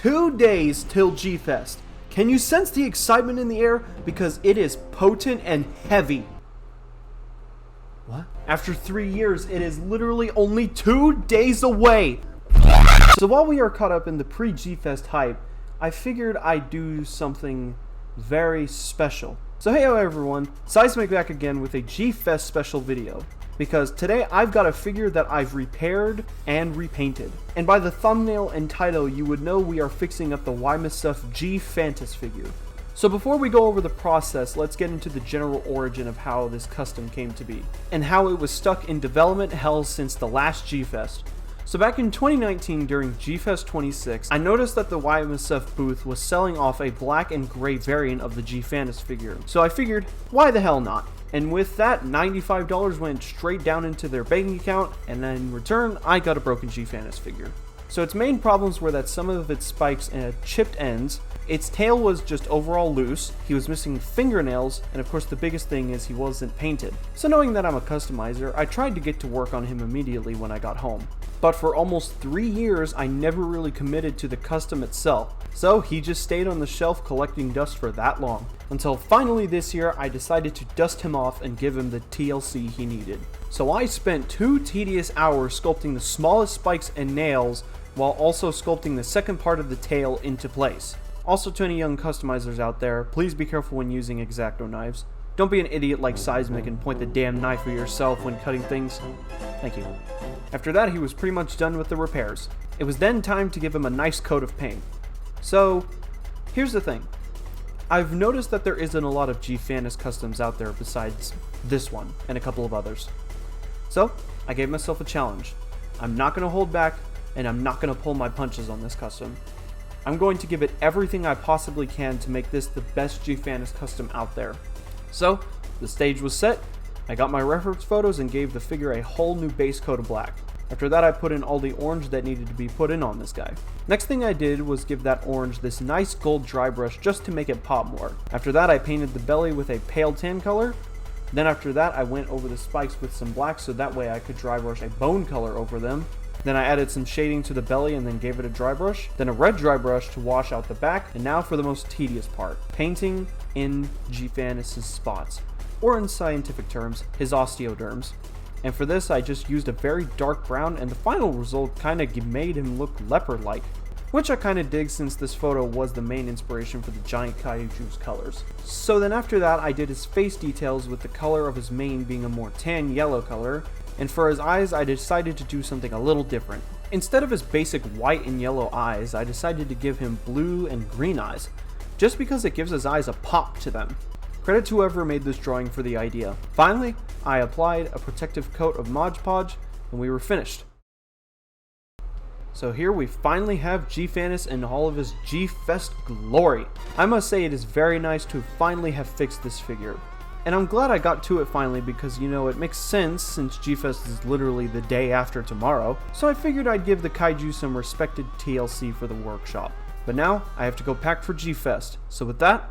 2 days till G-Fest. Can you sense the excitement in the air? Because it is potent and heavy. What? After 3 years, it is literally only 2 days away. So while we are caught up in the pre-G-Fest hype, I figured I'd do something very special. So hey everyone, Sizemic back again with a G-Fest special video. Because today I've got a figure that I've repaired and repainted. And by the thumbnail and title you would know we are fixing up the mascot G-Fantis figure. So before we go over the process, let's get into the general origin of how this custom came to be, and how it was stuck in development hell since the last G-Fest. So back in 2019 during G-Fest 26, I noticed that the mascot booth was selling off a black and gray variant of the G-Fantis figure. So I figured, why the hell not? And with that, $95 went straight down into their bank account, and then in return, I got a broken G-Fantis figure. So its main problems were that some of its spikes had chipped ends, its tail was just overall loose, he was missing fingernails, and of course the biggest thing is he wasn't painted. So knowing that I'm a customizer, I tried to get to work on him immediately when I got home. But for almost 3 years, I never really committed to the custom itself, so he just stayed on the shelf collecting dust for that long. Until finally this year, I decided to dust him off and give him the TLC he needed. So I spent 2 tedious hours sculpting the smallest spikes and nails, while also sculpting the second part of the tail into place. Also to any young customizers out there, please be careful when using X-Acto knives. Don't be an idiot like Sizemic and point the damn knife at yourself when cutting things. Thank you. After that, he was pretty much done with the repairs. It was then time to give him a nice coat of paint. So, here's the thing. I've noticed that there isn't a lot of G-Fantis customs out there besides this one and a couple of others. So, I gave myself a challenge. I'm not going to hold back, and I'm not going to pull my punches on this custom. I'm going to give it everything I possibly can to make this the best G-Fantis custom out there. So, the stage was set, I got my reference photos and gave the figure a whole new base coat of black. After that I put in all the orange that needed to be put in on this guy. Next thing I did was give that orange this nice gold dry brush just to make it pop more. After that I painted the belly with a pale tan color. Then after that I went over the spikes with some black so that way I could dry brush a bone color over them. Then I added some shading to the belly and then gave it a dry brush. Then a red dry brush to wash out the back. And now for the most tedious part. Painting in G-Fantis' spots. Or in scientific terms, his osteoderms. And for this I just used a very dark brown and the final result kinda made him look leopard-like. Which I kinda dig since this photo was the main inspiration for the giant kaiju's colors. So then after that I did his face details with the color of his mane being a more tan yellow color. And for his eyes, I decided to do something a little different. Instead of his basic white and yellow eyes, I decided to give him blue and green eyes, just because it gives his eyes a pop to them. Credit to whoever made this drawing for the idea. Finally, I applied a protective coat of Mod Podge, and we were finished. So here we finally have G-Fantis in all of his G-Fest glory. I must say it is very nice to finally have fixed this figure. And I'm glad I got to it finally because, you know, it makes sense since G-Fest is literally the day after tomorrow. So I figured I'd give the kaiju some respected TLC for the workshop. But now, I have to go pack for G-Fest. So with that,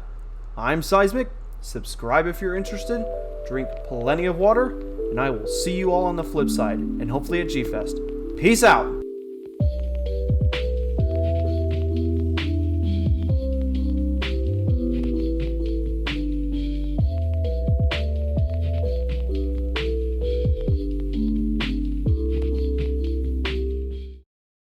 I'm Sizemic. Subscribe if you're interested. Drink plenty of water. And I will see you all on the flip side. And hopefully at G-Fest. Peace out!